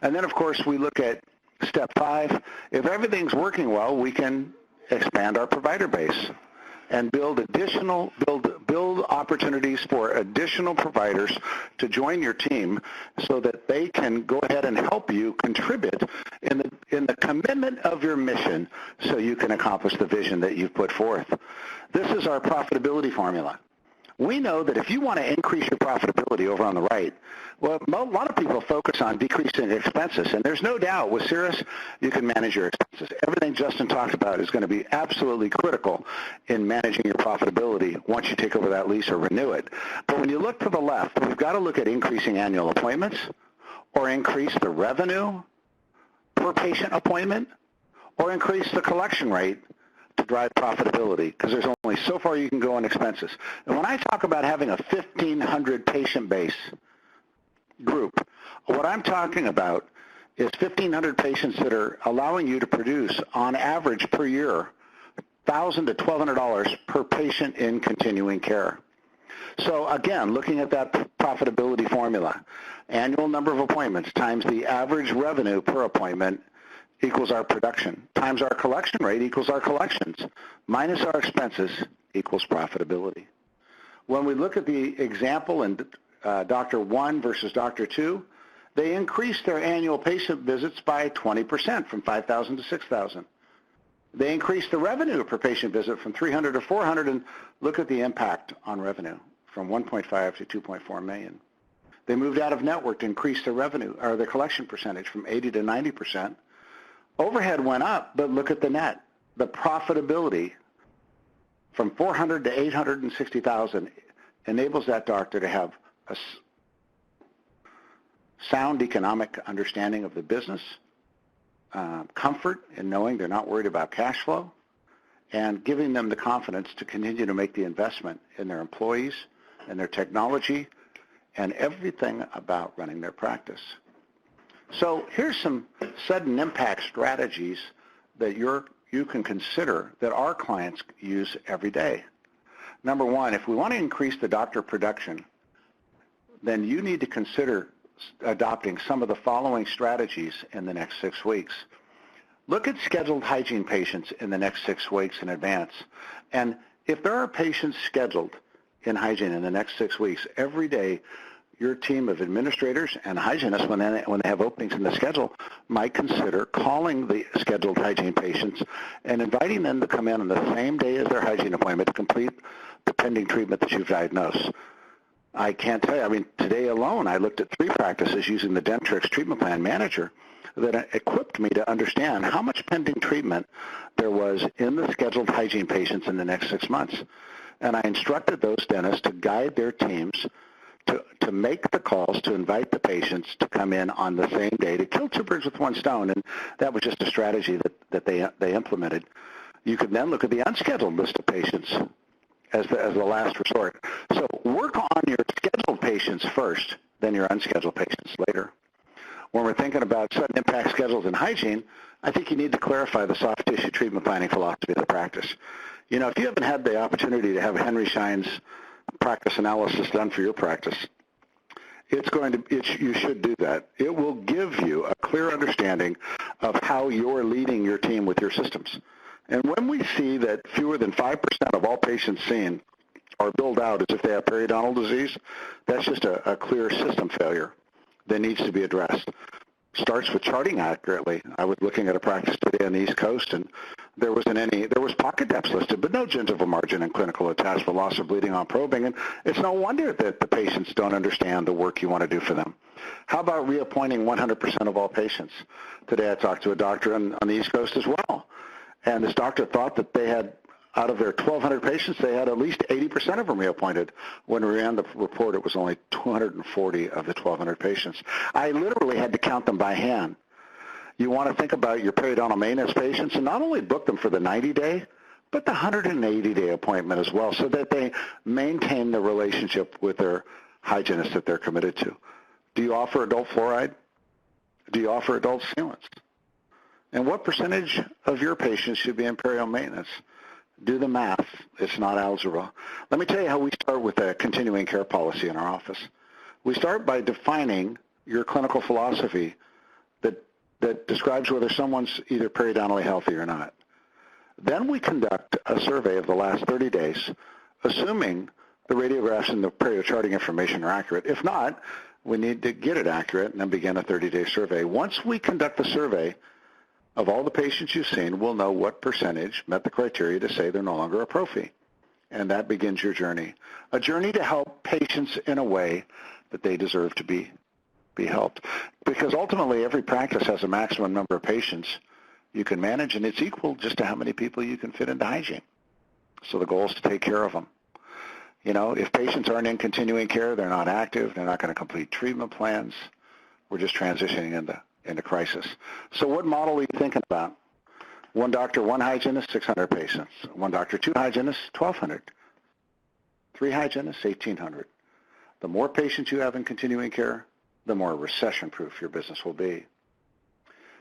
Speaker 2: And then, of course, we look at step 5. If everything's working well, we can expand our provider base and build opportunities for additional providers to join your team so that they can go ahead and help you contribute in the commitment of your mission so you can accomplish the vision that you've put forth. This is our profitability formula. We know that if you want to increase your profitability over on the right, well, a lot of people focus on decreasing expenses, and there's no doubt with Ciris, you can manage your expenses. Everything Justin talked about is going to be absolutely critical in managing your profitability once you take over that lease or renew it. But when you look to the left, we've got to look at increasing annual appointments or increase the revenue per patient appointment or increase the collection rate to drive profitability, because there's only so far you can go on expenses. And when I talk about having a 1,500 patient base group, what I'm talking about is 1,500 patients that are allowing you to produce, on average per year, $1,000 to $1,200 per patient in continuing care. So again, looking at that profitability formula, annual number of appointments times the average revenue per appointment equals our production, times our collection rate equals our collections, minus our expenses equals profitability. When we look at the example in Dr. 1 versus Dr. 2, they increased their annual patient visits by 20% from 5,000 to 6,000. They increased the revenue per patient visit from 300 to 400, and look at the impact on revenue from 1.5 to 2.4 million. They moved out of network to increase their revenue, or their collection percentage from 80 to 90%. Overhead went up, but look at the net. The profitability from 400 to 860,000 enables that doctor to have a sound economic understanding of the business, comfort in knowing they're not worried about cash flow, and giving them the confidence to continue to make the investment in their employees and their technology and everything about running their practice. So here's some sudden impact strategies that you can consider that our clients use every day. Number one, if we want to increase the doctor production, then you need to consider adopting some of the following strategies in the next 6 weeks. Look at scheduled hygiene patients in the next 6 weeks in advance. And if there are patients scheduled in hygiene in the next 6 weeks, every day your team of administrators and hygienists, when they have openings in the schedule, might consider calling the scheduled hygiene patients and inviting them to come in on the same day as their hygiene appointment to complete the pending treatment that you've diagnosed. I can't tell you, I mean, today alone I looked at 3 practices using the Dentrix treatment plan manager that equipped me to understand how much pending treatment there was in the scheduled hygiene patients in the next 6 months. And I instructed those dentists to guide their teams to make the calls to invite the patients to come in on the same day to kill 2 birds with 1 stone, and that was just a strategy that they implemented. You could then look at the unscheduled list of patients as the last resort. So work on your scheduled patients first, then your unscheduled patients later. When we're thinking about sudden impact schedules and hygiene, I think you need to clarify the soft tissue treatment planning philosophy of the practice. You know, if you haven't had the opportunity to have Henry Schein's practice analysis done for your practice, you should do that. It will give you a clear understanding of how you're leading your team with your systems. And when we see that fewer than 5% of all patients seen are billed out as if they have periodontal disease, that's just a clear system failure that needs to be addressed. Starts with charting accurately. I was looking at a practice today on the East Coast, and there was pocket depths listed, but no gingival margin and clinical attached for loss or bleeding on probing, and it's no wonder that the patients don't understand the work you want to do for them. How about reappointing 100% of all patients? Today I talked to a doctor on the East Coast as well, and this doctor thought that they had, out of their 1,200 patients, they had at least 80% of them reappointed. When we ran the report, it was only 240 of the 1,200 patients. I literally had to count them by hand. You want to think about your periodontal maintenance patients and not only book them for the 90-day, but the 180-day appointment as well, so that they maintain the relationship with their hygienist that they're committed to. Do you offer adult fluoride? Do you offer adult sealants? And what percentage of your patients should be in periodontal maintenance? Do the math. It's not algebra. Let me tell you how we start with a continuing care policy in our office. We start by defining your clinical philosophy that describes whether someone's either periodontally healthy or not. Then we conduct a survey of the last 30 days, assuming the radiographs and the periocharting information are accurate. If not, we need to get it accurate and then begin a 30-day survey. Once we conduct the survey of all the patients you've seen, we'll know what percentage met the criteria to say they're no longer a prophy. And that begins your journey. A journey to help patients in a way that they deserve to be helped. Because ultimately, every practice has a maximum number of patients you can manage, and it's equal just to how many people you can fit into hygiene. So the goal is to take care of them. You know, if patients aren't in continuing care, they're not active, they're not going to complete treatment plans, we're just transitioning into crisis. So what model are you thinking about? 1 doctor, 1 hygienist, 600 patients. 1 doctor, 2 hygienists, 1,200. 3 hygienists, 1,800. The more patients you have in continuing care, the more recession-proof your business will be.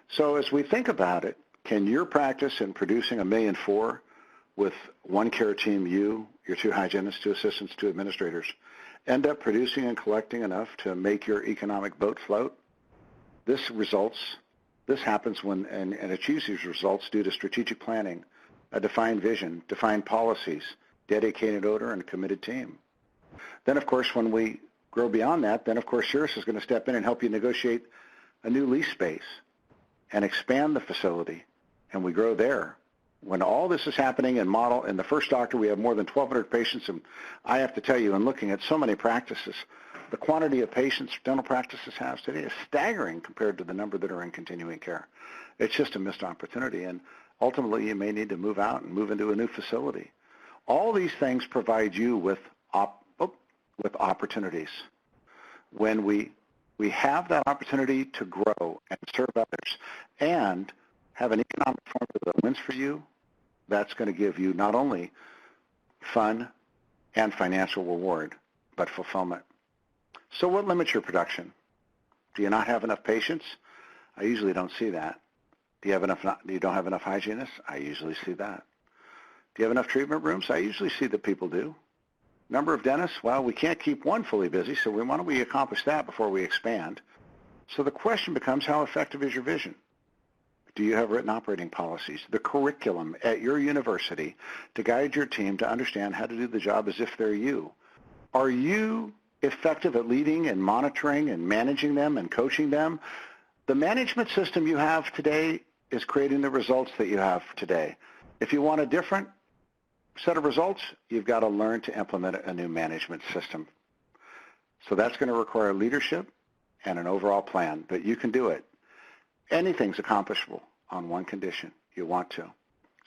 Speaker 2: So as we think about it, can your practice in producing $1.4 million with 1 care team, you, your 2 hygienists, 2 assistants, 2 administrators, end up producing and collecting enough to make your economic boat float, this happens when and achieves these results due to strategic planning, a defined vision, defined policies, dedicated owner, and a committed team. Then, of course, when we grow beyond that, then, of course, Ciris is going to step in and help you negotiate a new lease space and expand the facility, and we grow there. When all this is happening in the first doctor, we have more than 1,200 patients, and I have to tell you, in looking at so many practices, the quantity of patients dental practices have today is staggering compared to the number that are in continuing care. It's just a missed opportunity, and ultimately you may need to move out and move into a new facility. All these things provide you with opportunities. When we have that opportunity to grow and serve others and have an economic formula that wins for you, that's going to give you not only fun and financial reward, but fulfillment. So what limits your production? Do you not have enough patients? I usually don't see that. Do you don't have enough hygienists? I usually see that. Do you have enough treatment rooms? I usually see that people do. Number of dentists? Well, we can't keep one fully busy, so why don't we accomplish that before we expand? So the question becomes, how effective is your vision? Do you have written operating policies, the curriculum at your university to guide your team to understand how to do the job as if they're you? Are you effective at leading and monitoring and managing them and coaching them? The management system you have today is creating the results that you have today. If you want a different set of results, you've got to learn to implement a new management system. So that's going to require leadership and an overall plan, but you can do it. Anything's accomplishable on one condition: you want to.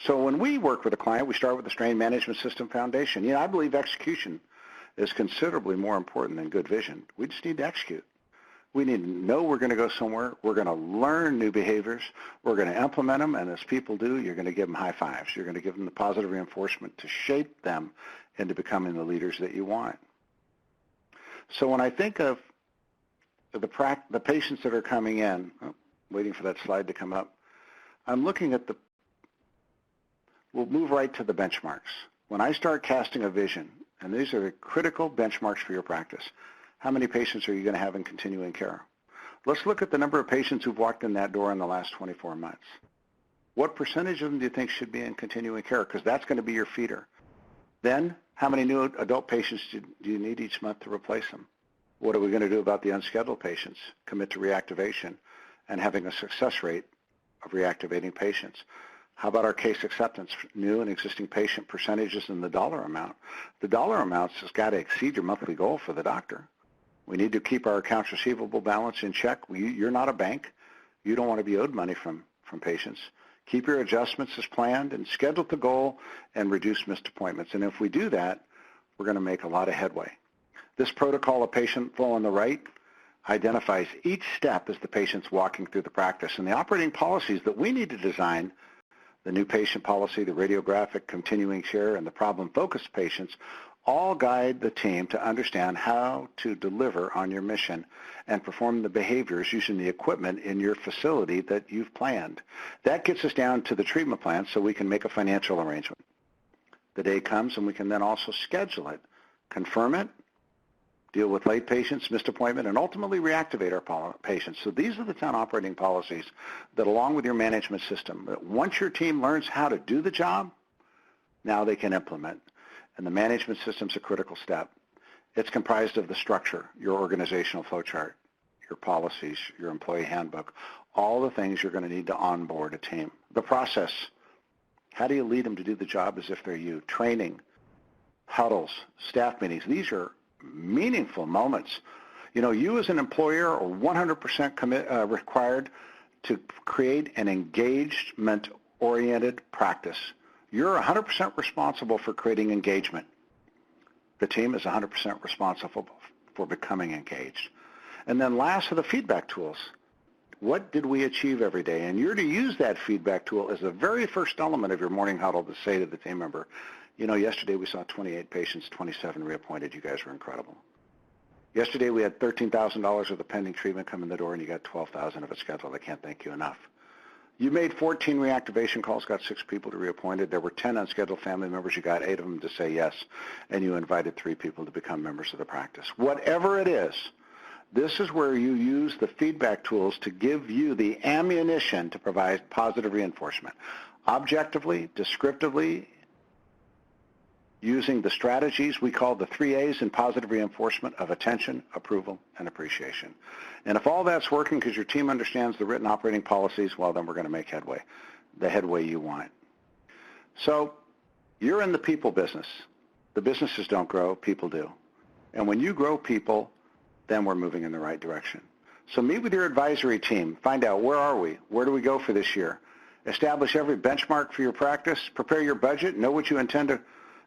Speaker 2: So when we work with a client, we start with the Straine Management System Foundation. I believe execution is considerably more important than good vision. We just need to execute. We need to know we're going to go somewhere. We're going to learn new behaviors. We're going to implement them, and as people do, you're going to give them high fives. You're going to give them the positive reinforcement to shape them into becoming the leaders that you want. So when I think of the patients that are coming in, waiting for that slide to come up, I'm looking at we'll move right to the benchmarks. When I start casting a vision, and these are the critical benchmarks for your practice, how many patients are you going to have in continuing care? Let's look at the number of patients who've walked in that door in the last 24 months. What percentage of them do you think should be in continuing care? Because that's going to be your feeder. Then, how many new adult patients do you need each month to replace them? What are we going to do about the unscheduled patients? Commit to reactivation and having a success rate of reactivating patients. How about our case acceptance, new and existing patient percentages and the dollar amount? The dollar amounts has got to exceed your monthly goal for the doctor. We need to keep our accounts receivable balance in check. You're not a bank. You don't want to be owed money from patients. Keep your adjustments as planned and schedule the goal and reduce missed appointments. And if we do that, we're going to make a lot of headway. This protocol of patient flow on the right identifies each step as the patient's walking through the practice. And the operating policies that we need to design, the new patient policy, the radiographic continuing care, and the problem-focused patients, all guide the team to understand how to deliver on your mission and perform the behaviors using the equipment in your facility that you've planned. That gets us down to the treatment plan so we can make a financial arrangement. The day comes and we can then also schedule it, confirm it, deal with late patients, missed appointment, and ultimately reactivate our patients. So these are the 10 operating policies that, along with your management system, that once your team learns how to do the job, now they can implement. And the management system's a critical step. It's comprised of the structure, your organizational flow chart, your policies, your employee handbook, all the things you're going to need to onboard a team. The process, how do you lead them to do the job as if they're you? Training, huddles, staff meetings, these are meaningful moments. You as an employer are 100% required to create an engagement-oriented practice. You're 100% responsible for creating engagement. The team is 100% responsible for becoming engaged. And then last are the feedback tools. What did we achieve every day? And you're to use that feedback tool as the very first element of your morning huddle to say to the team member, yesterday we saw 28 patients, 27 reappointed. You guys were incredible. Yesterday we had $13,000 worth of pending treatment come in the door, and you got 12,000 of it scheduled. I can't thank you enough. You made 14 reactivation calls, got 6 people to reappointed. There were 10 unscheduled family members. You got 8 of them to say yes, and you invited 3 people to become members of the practice. Whatever it is, this is where you use the feedback tools to give you the ammunition to provide positive reinforcement. Objectively, descriptively, using the strategies we call the 3 A's in positive reinforcement of attention, approval, and appreciation. And if all that's working because your team understands the written operating policies, well, then we're going to make headway, the headway you want. So you're in the people business. The businesses don't grow, people do. And when you grow people, then we're moving in the right direction. So meet with your advisory team. Find out, where are we? Where do we go for this year? Establish every benchmark for your practice. Prepare your budget. Know what you intend to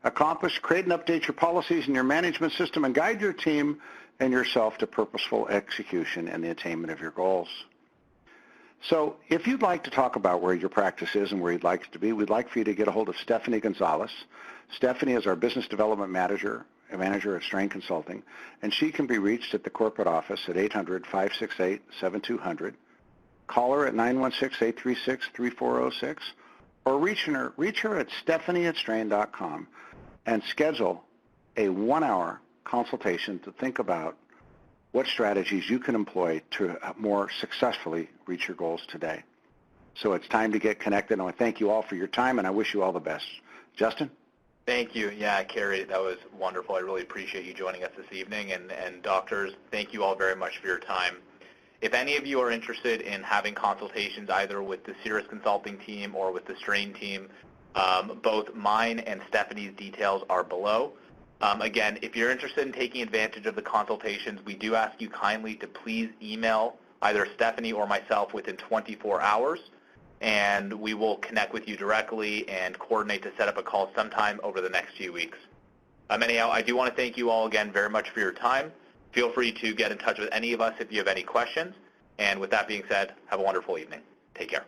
Speaker 2: accomplish. Create and update your policies and your management system, and guide your team and yourself to purposeful execution and the attainment of your goals. So if you'd like to talk about where your practice is and where you'd like it to be, we'd like for you to get a hold of Stephanie Gonzalez. Stephanie is our business development manager at Straine Consulting, and she can be reached at the corporate office at 800-568-7200. Call her at 916-836-3406, or reach her at stephanie@straine.com and schedule a 1-hour consultation to think about what strategies you can employ to more successfully reach your goals today. So it's time to get connected, and I thank you all for your time, and I wish you all the best. Justin?
Speaker 1: Thank you. Yeah, Kerry, that was wonderful. I really appreciate you joining us this evening. And doctors, thank you all very much for your time. If any of you are interested in having consultations either with the Cirrus Consulting team or with the Straine team, both mine and Stephanie's details are below. Again, if you're interested in taking advantage of the consultations, we do ask you kindly to please email either Stephanie or myself within 24 hours, and we will connect with you directly and coordinate to set up a call sometime over the next few weeks. Anyhow, I do want to thank you all again very much for your time. Feel free to get in touch with any of us if you have any questions. And with that being said, have a wonderful evening. Take care.